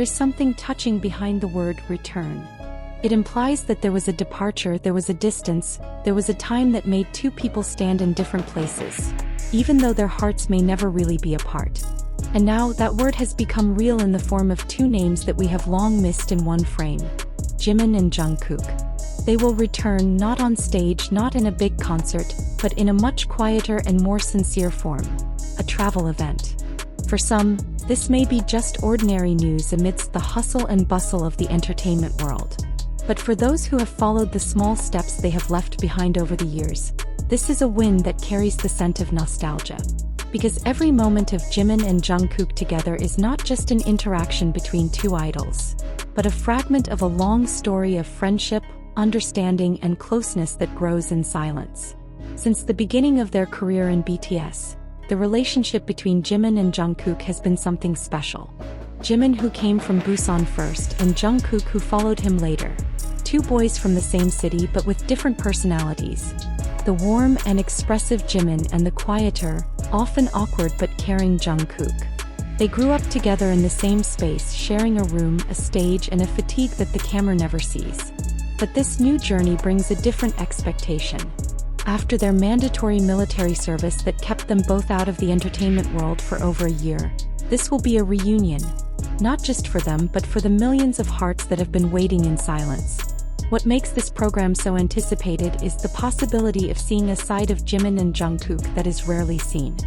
is something touching behind the word return. It implies that there was a departure, there was a distance, there was a time that made two people stand in different places, even though their hearts may never really be apart. And now, that word has become real in the form of two names that we have long missed in one frame: Jimin and Jungkook. They will return not on stage, not in a big concert, but in a much quieter and more sincere form: a travel event. For some, this may be just ordinary news amidst the hustle and bustle of the entertainment world. But for those who have followed the small steps they have left behind over the years, this is a win that carries the scent of nostalgia. Because every moment of Jimin and Jungkook together is not just an interaction between two idols, but a fragment of a long story of friendship, understanding, and closeness that grows in silence. Since the beginning of their career in BTS, the relationship between Jimin and Jungkook has been something special. Jimin, who came from Busan first, and Jungkook, who followed him later. Two boys from the same city but with different personalities. The warm and expressive Jimin and the quieter, often awkward but caring Jungkook. They grew up together in the same space, sharing a room, a stage, and a fatigue that the camera never sees. But this new journey brings a different expectation. After their mandatory military service that kept them both out of the entertainment world for over a year, this will be a reunion, not just for them but for the millions of hearts that have been waiting in silence. What makes this program so anticipated is the possibility of seeing a side of Jimin and Jungkook that is rarely seen.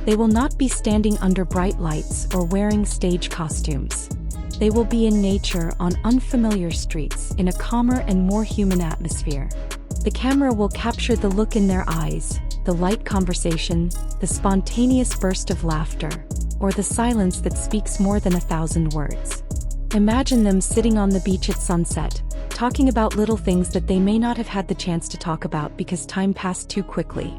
They will not be standing under bright lights or wearing stage costumes. They will be in nature, on unfamiliar streets, in a calmer and more human atmosphere. The camera will capture the look in their eyes, the light conversation, the spontaneous burst of laughter, or the silence that speaks more than 1,000 words. Imagine them sitting on the beach at sunset, talking about little things that they may not have had the chance to talk about because time passed too quickly.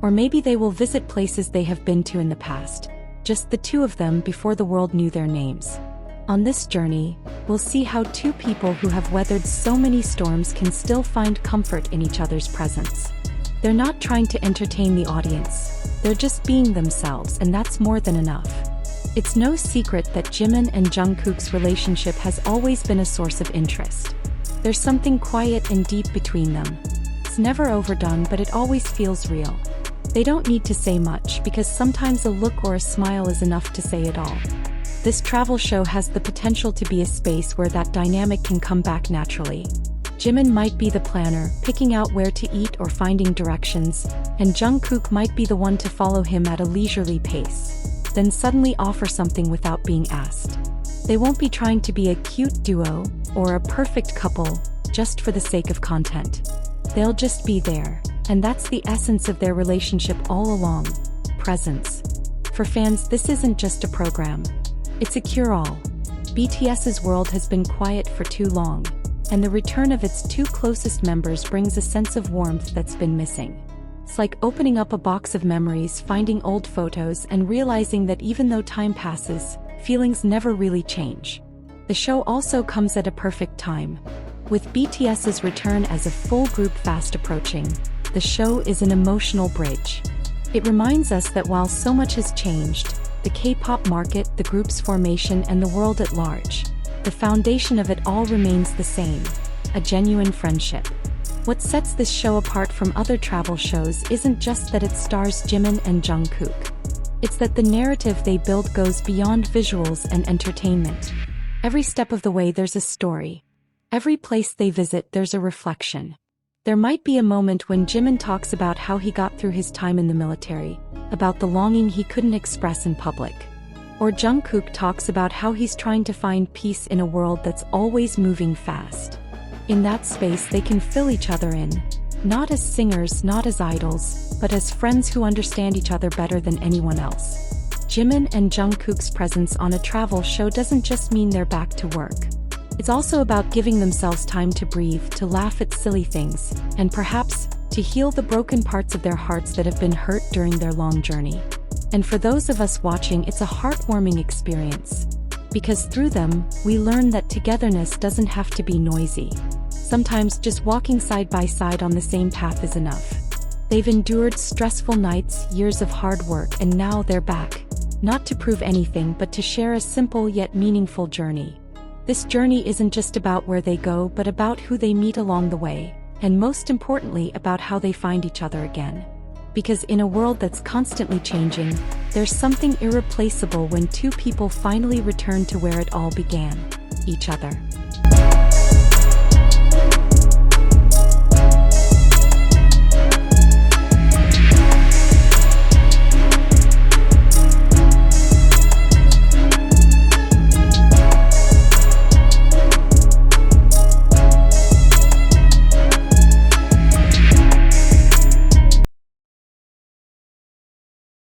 Or maybe they will visit places they have been to in the past, just the two of them before the world knew their names. On this journey, we'll see how two people who have weathered so many storms can still find comfort in each other's presence. They're not trying to entertain the audience, they're just being themselves, and that's more than enough. It's no secret that Jimin and Jungkook's relationship has always been a source of interest. There's something quiet and deep between them. It's never overdone, but it always feels real. They don't need to say much because sometimes a look or a smile is enough to say it all. This travel show has the potential to be a space where that dynamic can come back naturally. Jimin might be the planner, picking out where to eat or finding directions, and Jungkook might be the one to follow him at a leisurely pace, then suddenly offer something without being asked. They won't be trying to be a cute duo or a perfect couple just for the sake of content. They'll just be there, and that's the essence of their relationship all along: presence. For fans, this isn't just a program. It's a cure-all. BTS's world has been quiet for too long, and the return of its two closest members brings a sense of warmth that's been missing. It's like opening up a box of memories, finding old photos, and realizing that even though time passes, feelings never really change. The show also comes at a perfect time. With BTS's return as a full group fast approaching, the show is an emotional bridge. It reminds us that while so much has changed, the K-pop market, the group's formation, and the world at large, the foundation of it all remains the same: a genuine friendship. What sets this show apart from other travel shows isn't just that it stars Jimin and Jungkook. It's that the narrative they build goes beyond visuals and entertainment. Every step of the way there's a story. Every place they visit there's a reflection. There might be a moment when Jimin talks about how he got through his time in the military, about the longing he couldn't express in public. Or Jungkook talks about how he's trying to find peace in a world that's always moving fast. In that space they can fill each other in, not as singers, not as idols, but as friends who understand each other better than anyone else. Jimin and Jungkook's presence on a travel show doesn't just mean they're back to work. It's also about giving themselves time to breathe, to laugh at silly things, and perhaps to heal the broken parts of their hearts that have been hurt during their long journey. And for those of us watching, it's a heartwarming experience. Because through them, we learn that togetherness doesn't have to be noisy. Sometimes just walking side by side on the same path is enough. They've endured stressful nights, years of hard work, and now they're back. Not to prove anything but to share a simple yet meaningful journey. This journey isn't just about where they go but about who they meet along the way, and most importantly about how they find each other again. Because in a world that's constantly changing, there's something irreplaceable when two people finally return to where it all began: each other.